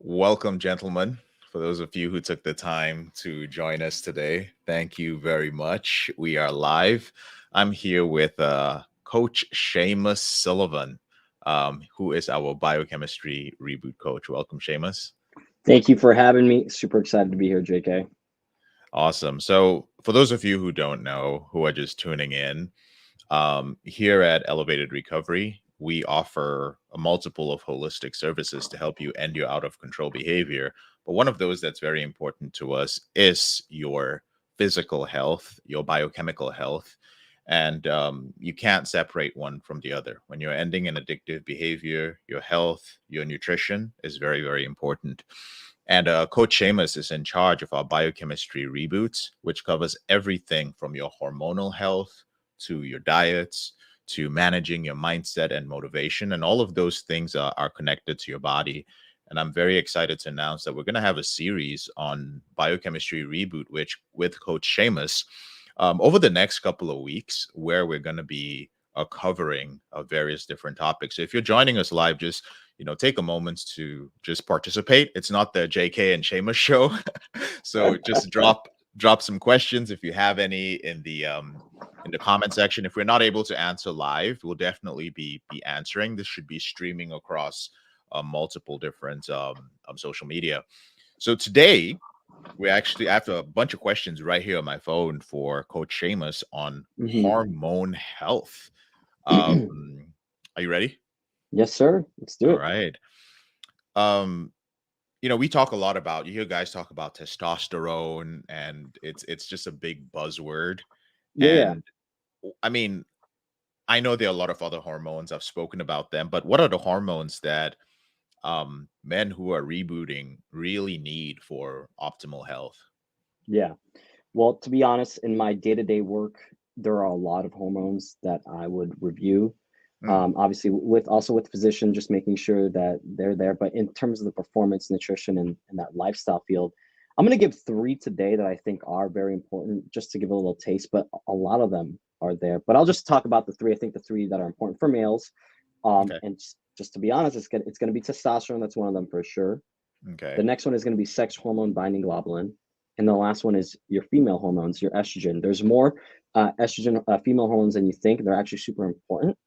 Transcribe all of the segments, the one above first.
Welcome, gentlemen. For those of you who took the time to join us today, thank you very much. We are live. I'm here with Coach Seamus Sullivan, who is our biochemistry reboot coach. Welcome, Seamus. Thank you for having me. Super excited to be here, JK. Awesome. So, for those of you who don't know, who are just tuning in, here at Elevated Recovery, we offer a multiple of holistic services to help you end your out of control behavior. But one of those that's very important to us is your physical health, your biochemical health. And you can't separate one from the other. When you're ending an addictive behavior, your health, your nutrition is very, very important. And Coach Seamus is in charge of our biochemistry reboots, which covers everything from your hormonal health to your diets to managing your mindset and motivation. And all of those things are connected to your body. And I'm very excited to announce that we're going to have a series on biochemistry reboot, which with Coach Seamus over the next couple of weeks, where we're going to be covering various different topics. So if you're joining us live, just take a moment to just participate. It's not the JK and Seamus show, so just drop some questions if you have any in the comment section. If we're not able to answer live, we'll definitely be answering. This should be streaming across multiple different social media. So today we actually have a bunch of questions right here on my phone for Coach Seamus on hormone health. Are you ready? Yes, sir. Let's do All it. right. We talk a lot about, you hear guys talk about testosterone, and it's just a big buzzword. Yeah. And I mean, I know there are a lot of other hormones. I've spoken about them, but what are the hormones that men who are rebooting really need for optimal health? Yeah. Well, to be honest, in my day-to-day work, there are a lot of hormones that I would review. Mm, Obviously, with physician, just making sure that they're there. But in terms of the performance, nutrition, and that lifestyle field, I'm going to give three today that I think are very important, just to give a little taste. But a lot of them are there. But I'll just talk about the three. I think the three that are important for males. okay. And just to be honest, it's gonna be testosterone. That's one of them for sure. Okay. The next one is going to be sex hormone binding globulin. And the last one is your female hormones, your estrogen. There's more estrogen, female hormones than you think. They're actually super important.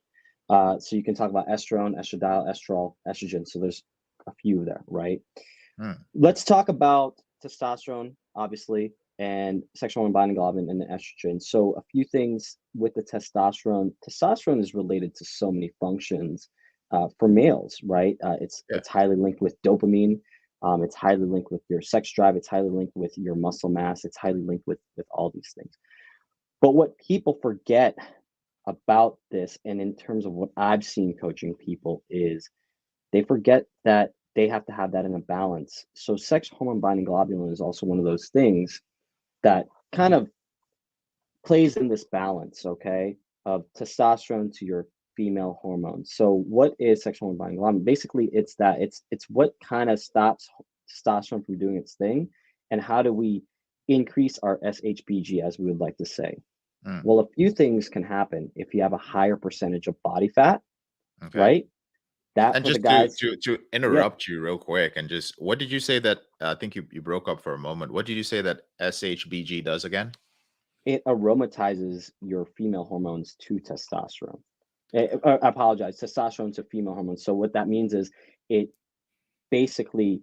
So you can talk about estrone, estradiol, estrol, estrogen. So there's a few there, right? Mm, Let's talk about testosterone, obviously, and sexual hormone binding globulin and the estrogen. So a few things with the testosterone. Testosterone is related to so many functions for males, right? yeah. It's highly linked with dopamine. It's highly linked with your sex drive. It's highly linked with your muscle mass. It's highly linked with all these things. But what people forget about this, and in terms of what I've seen coaching people, is they forget that they have to have that in a balance. So sex hormone binding globulin is also one of those things that kind of plays in this balance, okay, of testosterone to your female hormones. So what is sexual hormone binding globulin? Basically, it's what kind of stops testosterone from doing its thing, and how do we increase our SHBG, as we would like to say. Mm, Well, a few things can happen if you have a higher percentage of body fat, okay. right? That And for the just to guys, to to yeah, interrupt you real quick, and just what did you say that I think you broke up for a moment. What did you say that SHBG does again? it aromatizes your female hormones to testosterone. I apologize, testosterone to female hormones. So what that means is it basically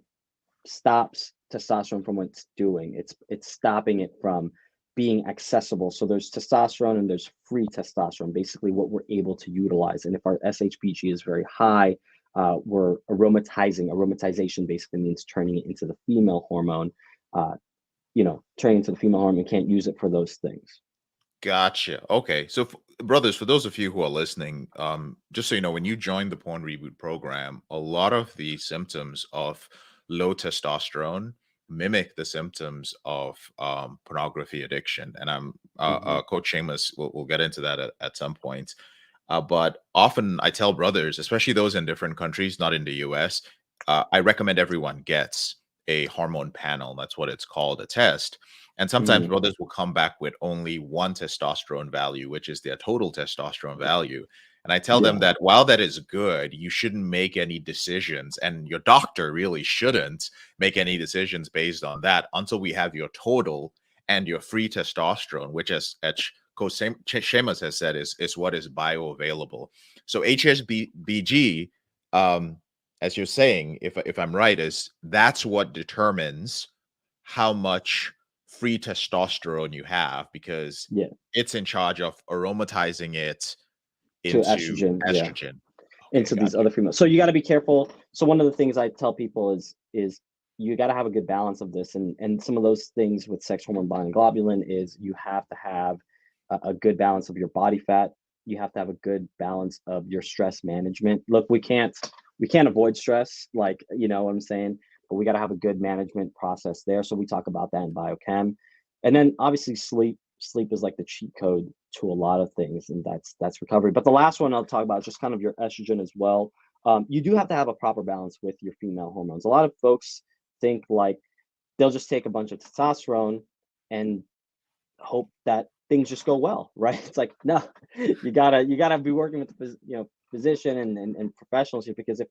stops testosterone from what it's doing. It's stopping it from being accessible. So there's testosterone and there's free testosterone, basically what we're able to utilize. And if our SHBG is very high, we're aromatizing. Aromatization basically means turning it into the female hormone. Uh, turning into the female hormone, can't use it for those things. Gotcha. Okay. So, brothers, for those of you who are listening, just so you know, when you join the Porn Reboot program, a lot of the symptoms of low testosterone mimic the symptoms of pornography addiction. And Hmm. Coach Seamus will get into that at some point. But often I tell brothers, especially those in different countries, not in the US, I recommend everyone gets a hormone panel. That's what it's called, a test. And sometimes brothers will come back with only one testosterone value, which is their total testosterone value. And I tell them Yeah. that while that is good, you shouldn't make any decisions, and your doctor really shouldn't make any decisions based on that until we have your total and your free testosterone, which, as Coach Seamus has said, is what is bioavailable. So HSBG, as you're saying, if I'm right, is that's what determines how much free testosterone you have, because Yeah. it's in charge of aromatizing it To into estrogen. Yeah. estrogen. Okay, Into got these other females. So you got to be careful. So one of the things I tell people is you got to have a good balance of this, and some of those things with sex hormone binding globulin is you have to have a good balance of your body fat. You have to have a good balance of your stress management. Look, we can't avoid stress, like, you know what I'm saying, but we got to have a good management process there. So we talk about that in biochem, and then obviously sleep is like the cheat code to a lot of things, and that's recovery. But the last one I'll talk about is just kind of your estrogen as well. You do have to have a proper balance with your female hormones. A lot of folks think like they'll just take a bunch of testosterone and hope that things just go well, right? It's like, no, you gotta be working with the physician and professionals here, because if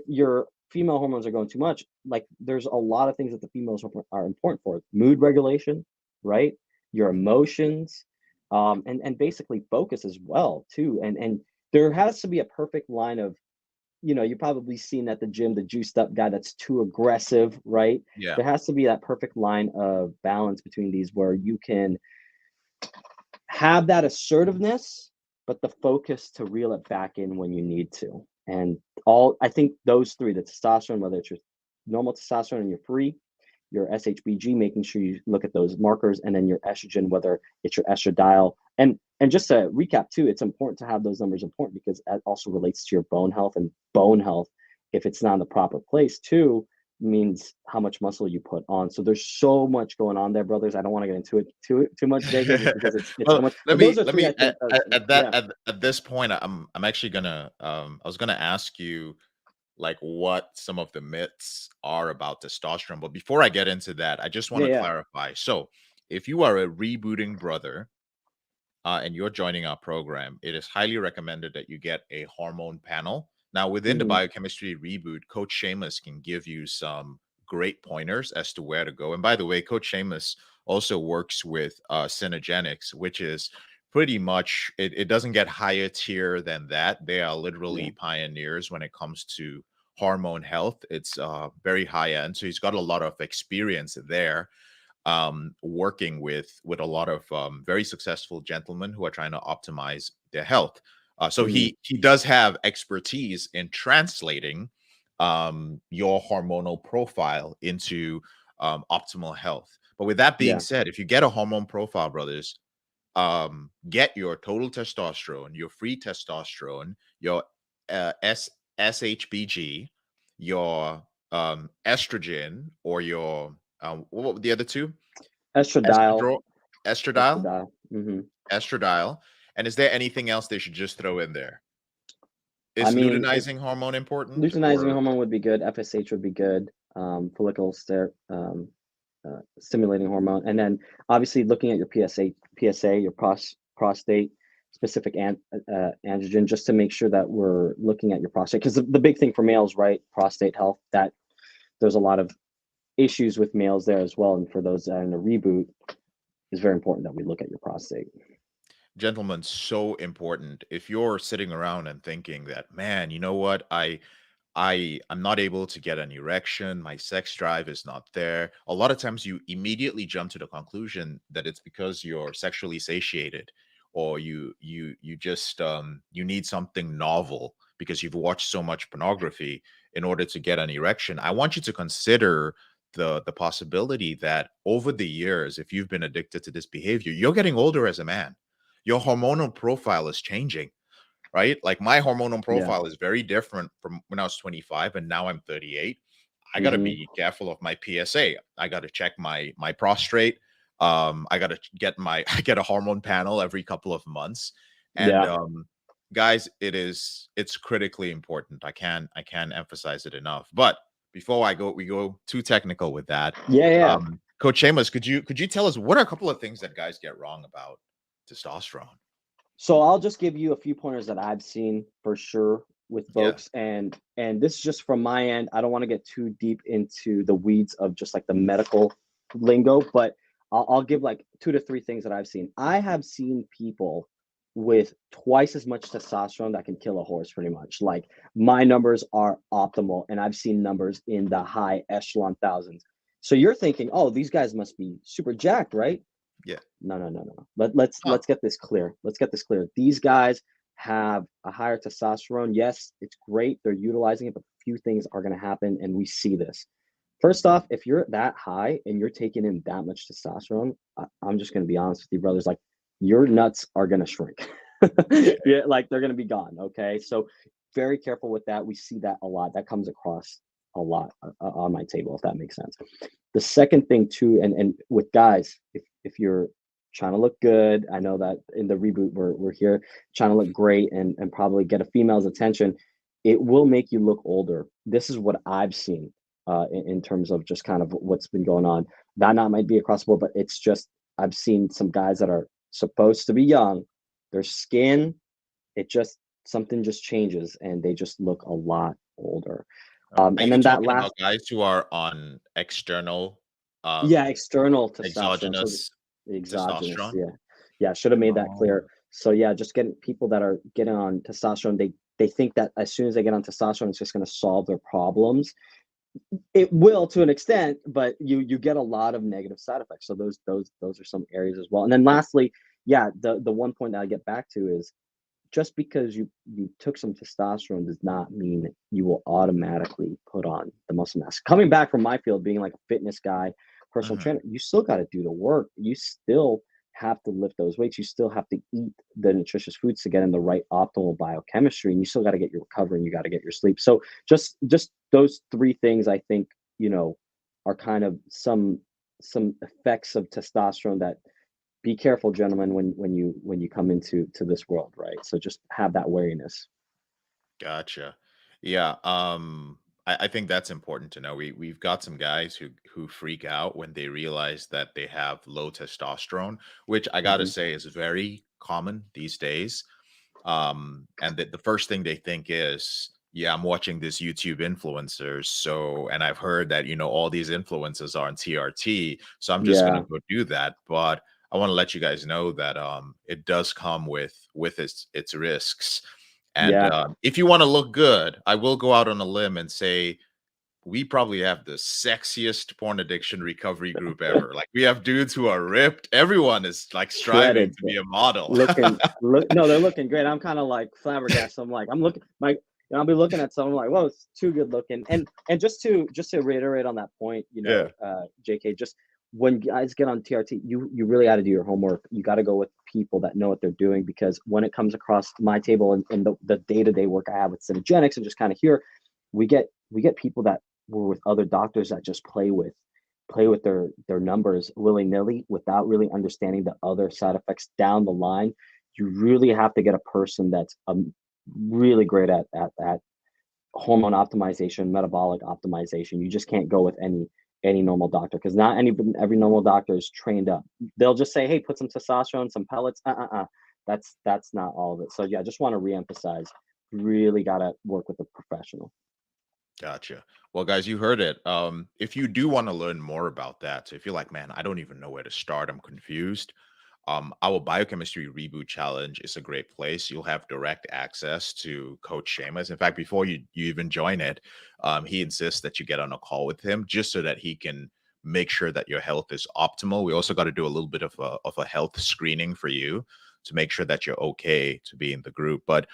your female hormones are going too much, like there's a lot of things that the females are important for: mood regulation, right? Your emotions, and basically focus as well too. And there has to be a perfect line of, you've probably seen at the gym the juiced up guy that's too aggressive, right? Yeah. There has to be that perfect line of balance between these, where you can have that assertiveness, but the focus to reel it back in when you need to. And I think those three, the testosterone, whether it's your normal testosterone and your free, your SHBG, making sure you look at those markers, and then your estrogen, whether it's your estradiol. And just to recap too, it's important to have those numbers important, because that also relates to your bone health, and bone health, if it's not in the proper place too, means how much muscle you put on. So there's so much going on there, brothers. I don't want to get into it too much, Jacob, just because it's so Well, much. let But those me are let three, me I think. at that Yeah, at this point, I'm actually gonna I was gonna ask you like what some of the myths are about testosterone, but before I get into that, I just want yeah, to yeah. clarify. So, if you are a rebooting brother, and you're joining our program, it is highly recommended that you get a hormone panel. Now, within the Hmm. biochemistry reboot, Coach Seamus can give you some great pointers as to where to go. And by the way, Coach Seamus also works with Synergenics, which is pretty much, it doesn't get higher tier than that. They are Yeah. literally pioneers when it comes to hormone health. It's very high end. So he's got a lot of experience there, working with a lot of very successful gentlemen who are trying to optimize their health. So Hmm. he does have expertise in translating your hormonal profile into optimal health. But with that being Yeah. said, if you get a hormone profile, brothers, get your total testosterone, your free testosterone, your SHBG, your estrogen, or your what were the other two? Estradiol. Estradiol, estradiol, Estradiol. Hmm. estradiol. And is there anything else they should just throw in there? I Is mean, luteinizing hormone important, luteinizing or hormone would be good. FSH would be good. Stimulating hormone, and then obviously looking at your PSA, your prostate specific androgen, just to make sure that we're looking at your prostate, because the big thing for males, right? Prostate health. That there's a lot of issues with males there as well, and for those that are in a reboot, it's very important that we look at your prostate. gentlemen, so important. If you're sitting around and thinking that, man, you know what, I'm not able to get an erection, my sex drive is not there. A lot of times you immediately jump to the conclusion that it's because you're sexually satiated, or you just you need something novel because you've watched so much pornography in order to get an erection. I want you to consider the possibility that over the years, if you've been addicted to this behavior, you're getting older as a man. Your hormonal profile is changing, right? Like my hormonal Yeah. profile is very different from when I was 25 and now I'm 38. I got to Hmm. be careful of my PSA. I got to check my prostate. I got to get my I get a hormone panel every couple of months. And Yeah. guys, it's critically important. I can't emphasize it enough. But before we go too technical with that. Yeah. Yeah. Coach Seamus, could you tell us what are a couple of things that guys get wrong about testosterone? So I'll just give you a few pointers that I've seen for sure with Yeah. folks, and this is just from my end. I don't want to get too deep into the weeds of just like the medical lingo, but I'll give like 2 to 3 things that I've seen. I have seen people with twice as much testosterone that can kill a horse, pretty much. Like my numbers are optimal, and I've seen numbers in the high echelon thousands. So you're thinking, oh, these guys must be super jacked, right? Yeah. No, no, no, no. Let's Oh. get this clear. Let's get this clear. These guys have a higher testosterone. Yes, it's great. They're utilizing it, but few things are going to happen, and we see this. First off, if you're that high and you're taking in that much testosterone, I'm just going to be honest with you, brothers. Like your nuts are going to shrink. Yeah. Yeah, like they're going to be gone. Okay, so very careful with that. We see that a lot. That comes across a lot on my table, if that makes sense. The second thing too, and with guys, if you're trying to look good, I know that in the reboot we're here trying to look great and probably get a female's attention. It will make you look older. This is what I've seen in terms of just kind of what's been going on. That not might be across the board, but it's just I've seen some guys that are supposed to be young. Their skin, it just something just changes and they just look a lot older. Are And you then that talking about last, guys who are on external, yeah, um, external testosterone. So exogenous the exogenous, testosterone? yeah. Yeah, should have made that Oh. clear. So yeah, just getting people that are getting on testosterone, they think that as soon as they get on testosterone, it's just going to solve their problems. It will to an extent, but you get a lot of negative side effects. So those are some areas as well. And then lastly, yeah, the one point that I get back to is just because you took some testosterone does not mean you will automatically put on the muscle mass. Coming back from my field, being like a fitness guy, personal Mhm. trainer, you still got to do the work. You still have to lift those weights. You still have to eat the nutritious foods to get in the right optimal biochemistry, and you still got to get your recovery and you got to get your sleep. So just those 3 things, I think, are kind of some effects of testosterone that be careful, gentlemen, when you come into this world, right? So just have that wariness. Gotcha. Yeah, I think that's important to know. We've got some guys who freak out when they realize that they have low testosterone, which I gotta Hmm. say is very common these days. And the first thing they think is, yeah, I'm watching this YouTube influencers, so and I've heard that all these influencers are on TRT, so I'm just gonna Yeah, go do that. But I want to let you guys know that it does come with its risks. And yeah. if you want to look good, I will go out on a limb and say we probably have the sexiest porn addiction recovery group ever. Like we have dudes who are ripped. Everyone is like striving Shredded, to bro. be a model. Look, no, they're looking great. I'm kind of like flabbergasted. I'm like, I'm looking, like, I'll be looking at someone like, whoa, it's too good looking. And just to reiterate on that point, Yeah. JK, just when guys get on TRT, you really got to do your homework. You got to go with people that know what they're doing, because when it comes across my table and the day-to-day work I have with Cinegenics and just kind of here, we get people that were with other doctors that just play with their numbers willy-nilly without really understanding the other side effects down the line. You really have to get a person that's really great at hormone optimization, metabolic optimization. You just can't go with any normal doctor, because not every normal doctor is trained up. They'll just say, hey, put some testosterone, some pellets. That's not all of it. So yeah, I just want to reemphasize, really got to work with a professional. Gotcha. Well, guys, you heard it. If you do want to learn more about that, so if you're like, man, I don't even know where to start, I'm confused. Our biochemistry reboot challenge is a great place. You'll have direct access to Coach Seamus. In fact, before you even join it, he insists that you get on a call with him just so that he can make sure that your health is optimal. We also got to do a little bit of a health screening for you to make sure that you're okay to be in the group. But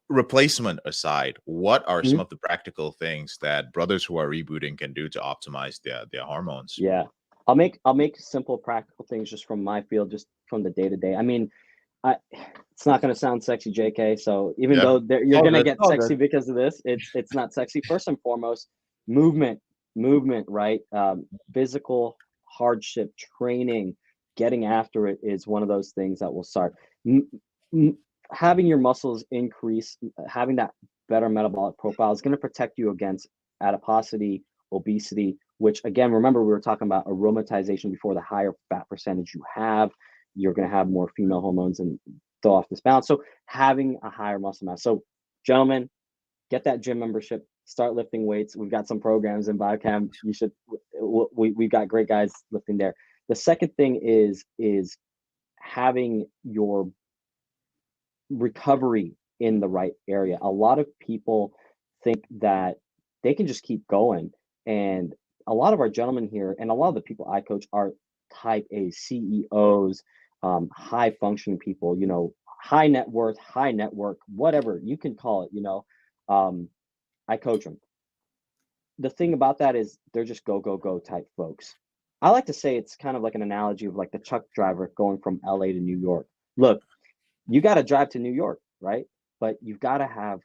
replacement aside, what are some Mhm. of the practical things that brothers who are rebooting can do to optimize their hormones? Yeah. I'll make simple practical things just from my field, just from the day to day. I mean, I it's not gonna sound sexy, JK. So even Yeah, though it's you're all gonna good. It's get all good. sexy because of this, it's not sexy. First and foremost, movement, movement, right? Physical hardship training, getting after it is one of those things that will start. M- m- Having your muscles increase, having that better metabolic profile is going to protect you against adiposity, obesity, which again, remember we were talking about aromatization before. The higher fat percentage you have, you're going to have more female hormones, and throw off this balance. So having a higher muscle mass. So gentlemen, get that gym membership, start lifting weights. We've got some programs in biochem. You should, we've got great guys lifting there. The second thing is having your recovery in the right area. A lot of people think that they can just keep going. And a lot of our gentlemen here and a lot of the people I coach are type A CEOs, high functioning people, high net worth, high network, whatever you can call it. I coach them. The thing about that is they're just go, go, go type folks. I like to say it's kind of like an analogy of like the truck driver going from LA to New York. Look, you got to drive to New York, right? But you've got to have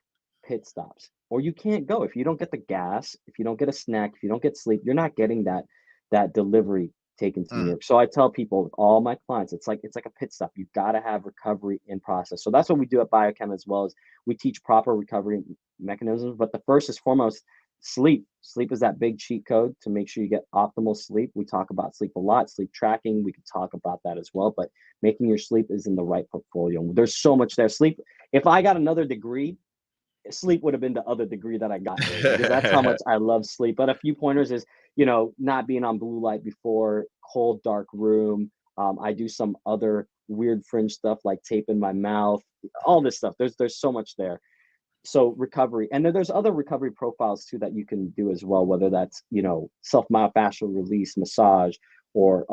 pit stops or you can't go. If you don't get the gas, if you don't get a snack, if you don't get sleep, you're not getting that delivery taken to New Mm. York. So I tell people, all my clients, it's like a pit stop. You've got to have recovery in process. So that's what we do at Biochem as well as we teach proper recovery mechanisms. But the first is foremost sleep. Sleep is that big cheat code to make sure you get optimal sleep. We talk about sleep a lot, sleep tracking. We could talk about that as well, but making your sleep is in the right portfolio. There's so much there. Sleep, if I got another degree, sleep would have been the other degree that I got there because that's how much I love sleep. But a few pointers is, not being on blue light before, cold, dark room. I do some other weird fringe stuff like tape in my mouth, all this stuff. There's so much there. So recovery, and then there's other recovery profiles too that you can do as well, whether that's self myofascial release massage or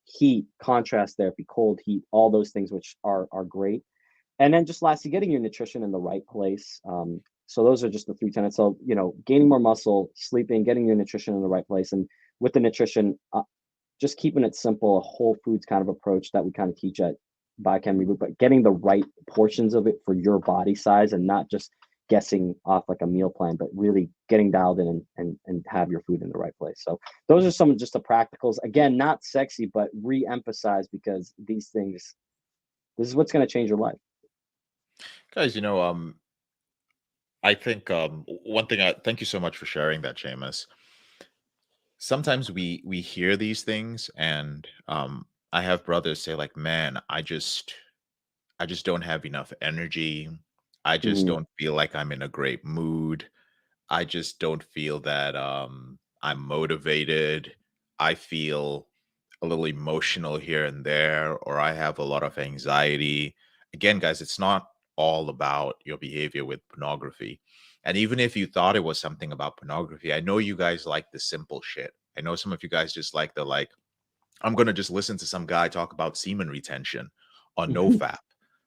heat, contrast therapy, cold heat, all those things which are great. And then just lastly, getting your nutrition in the right place. So those are just the three tenets. So gaining more muscle, sleeping, getting your nutrition in the right place, and with the nutrition, just keeping it simple, a whole foods kind of approach that we kind of teach at Biochem Reboot, but getting the right portions of it for your body size and not just guessing off like a meal plan, but really getting dialed in and have your food in the right place. So those are some of just the practicals. Again, not sexy, but re-emphasize because these things, this is what's going to change your life. Guys, I think one thing I thank you so much for sharing that, Seamus. Sometimes we hear these things and I have brothers say like, man, I just don't have enough energy. I just Mm-hmm, don't feel like I'm in a great mood. I just don't feel that I'm motivated. I feel a little emotional here and there, or I have a lot of anxiety. Again, guys, it's not all about your behavior with pornography. And even if you thought it was something about pornography, I know you guys like the simple shit. I know some of you guys just like the like, I'm gonna just listen to some guy talk about semen retention on NoFap.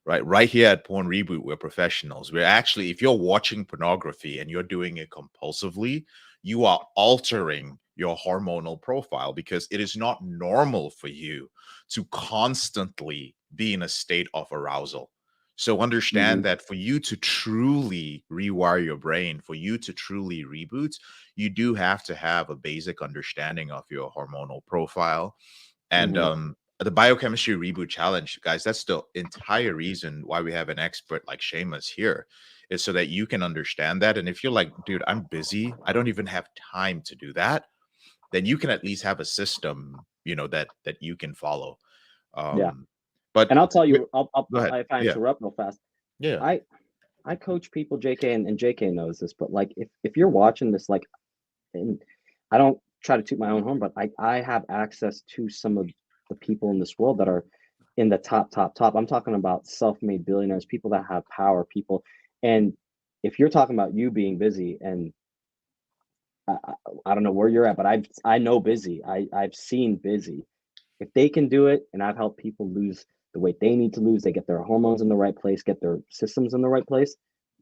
Right, right here at Porn Reboot, we're professionals. We're actually, if you're watching pornography and you're doing it compulsively, you are altering your hormonal profile because it is not normal for you to constantly be in a state of arousal. So mm-hmm, understand that for you to truly rewire your brain, for you to truly reboot, you do have to have a basic understanding of your hormonal profile and mm-hmm. the biochemistry reboot challenge, guys, that's the entire reason why we have an expert like Seamus here, is so that you can understand that. And if you're like, dude, I'm busy, I don't even have time to do that, then you can at least have a system, that you can follow. Yeah. Um, but And I'll tell wi- you, go ahead. if I Yeah. interrupt real fast, Yeah. I I coach people, JK, and JK knows this, but like if you're watching this, like, and I don't try to toot my own horn, but I have access to some of the people in this world that are in the top. I'm talking about self-made billionaires, people that have power, people. And if you're talking about you being busy, and I don't know where you're at, but I know busy. I've seen busy. If they can do it, and I've helped people lose the weight they need to lose, they get their hormones in the right place, get their systems in the right place,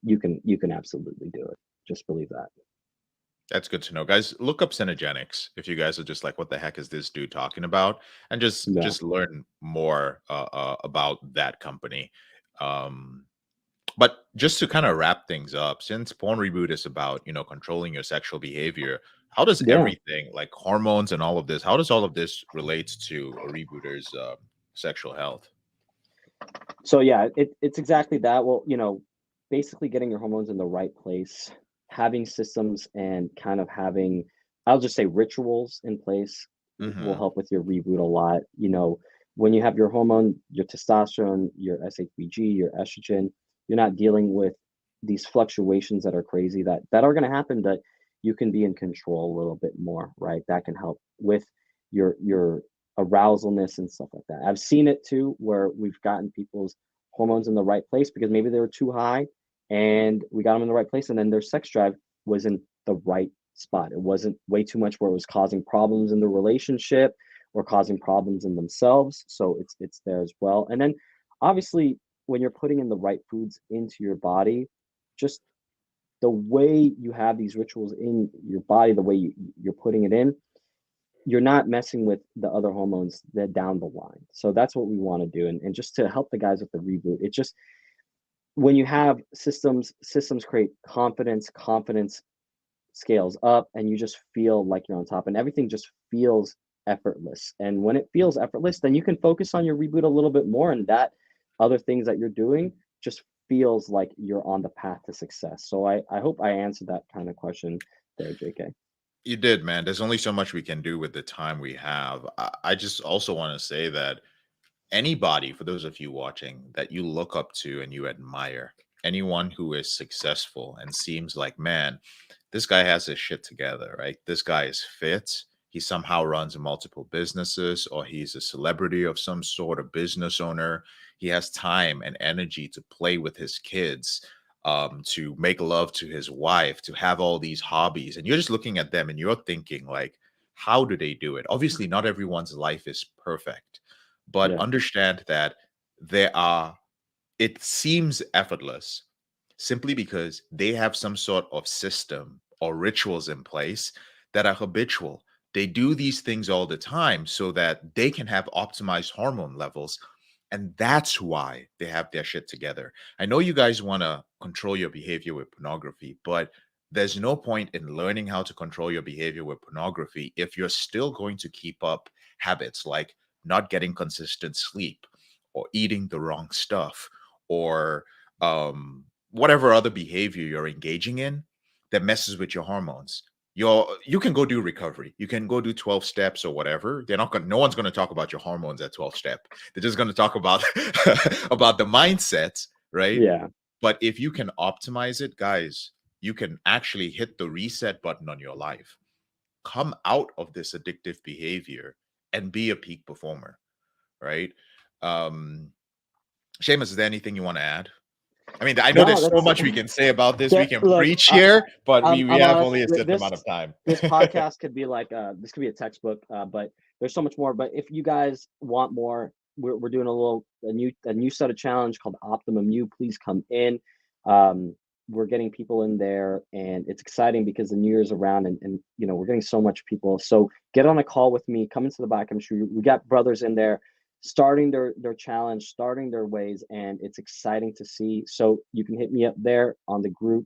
you can absolutely do it. Just believe that. That's good to know, guys. Look up Cinegenics if you guys are just like, "What the heck is this dude talking about?" And just Yeah. just learn more about that company. Um, but just to kind of wrap things up, since Porn Reboot is about controlling your sexual behavior, how does Yeah. everything like hormones and all of this? How does all of this relate to a rebooter's sexual health? So yeah, it's exactly that. Well, basically getting your hormones in the right place, having systems and kind of having, I'll just say rituals in place will Hmm. help with your reboot a lot. when you have your hormone, your testosterone, your SHBG, your estrogen, you're not dealing with these fluctuations that are crazy that are going to happen, that you can be in control a little bit more, right? That can help with your arousalness and stuff like that. I've seen it too, where we've gotten people's hormones in the right place because maybe they were too high, and we got them in the right place, and then their sex drive was in the right spot. It wasn't way too much where it was causing problems in the relationship or causing problems in themselves. So it's there as well. And then obviously when you're putting in the right foods into your body, just the way you have these rituals in your body, the way you're putting it in, you're not messing with the other hormones that down the line. So that's what we want to do. And just to help the guys with the reboot, it just, when you have systems create confidence scales up, and you just feel like you're on top, and everything just feels effortless. And when it feels effortless, then you can focus on your reboot a little bit more, and that other things that you're doing just feels like you're on the path to success. So I hope I answered that kind of question there, JK. You did, man. There's only so much we can do with the time we have. I just also want to say that anybody, for those of you watching, that you look up to and you admire, anyone who is successful and seems like, man, this guy has his shit together, right? This guy is fit. He somehow runs multiple businesses, or he's a celebrity of some sort, a business owner. He has time and energy to play with his kids, to make love to his wife, to have all these hobbies. And you're just looking at them and you're thinking, like, how do they do it? Obviously, not everyone's life is perfect, but Yeah. understand that there are, it seems effortless simply because they have some sort of system or rituals in place that are habitual. They do these things all the time so that they can have optimized hormone levels. And that's why they have their shit together. I know you guys want to control your behavior with pornography, but there's no point in learning how to control your behavior with pornography if you're still going to keep up habits like not getting consistent sleep, or eating the wrong stuff, or whatever other behavior you're engaging in that messes with your hormones. You can go do recovery. You can go do 12 steps or whatever. They're not going, no one's going to talk about your hormones at 12 step. They're just going to talk about about the mindset, right? Yeah. But if you can optimize it, guys, you can actually hit the reset button on your life. Come out of this addictive behavior and be a peak performer, right? Um Seamus, is there anything you want to add? I mean, I know No, there's so that's much we can say about this. We that, can look, preach here, but we I'm have honest. only a certain This amount of time. this podcast could be like this could be a textbook, but there's so much more. But if you guys want more, we're doing a new set of challenge called Optimum U. Please come in. Um, we're getting people in there, and it's exciting because the new year's around, and you know we're getting so much people. So get on a call with me. Come into the back. I'm sure we got brothers in there starting their challenge, starting their ways, and it's exciting to see. So you can hit me up there on the group.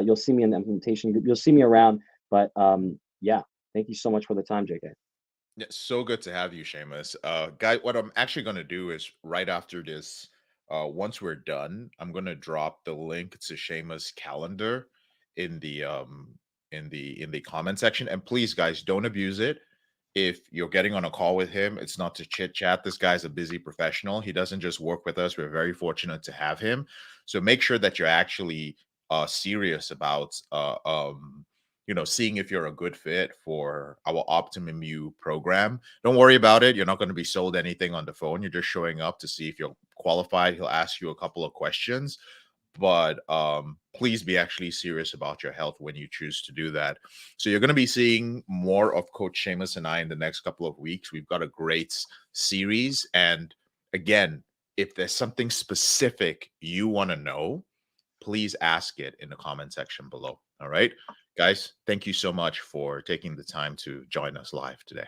You'll see me in the implementation group. You'll see me around. But yeah, thank you so much for the time, JK. Yeah, so good to have you, Seamus. Guy, what I'm actually going to do is right after this, once we're done, I'm going to drop the link to Seamus' calendar in the in the comment section. And please, guys, don't abuse it. If you're getting on a call with him, it's not to chit chat. This guy's a busy professional. He doesn't just work with us. We're very fortunate to have him. So make sure that you're actually serious about seeing if you're a good fit for our Optimum U program. Don't worry about it. You're not going to be sold anything on the phone. You're just showing up to see if you're qualified. He'll ask you a couple of questions, but please be actually serious about your health when you choose to do that. So you're going to be seeing more of Coach Seamus and I in the next couple of weeks. We've got a great series, and again, if there's something specific you want to know, please ask it in the comment section below. All right, guys, thank you so much for taking the time to join us live today.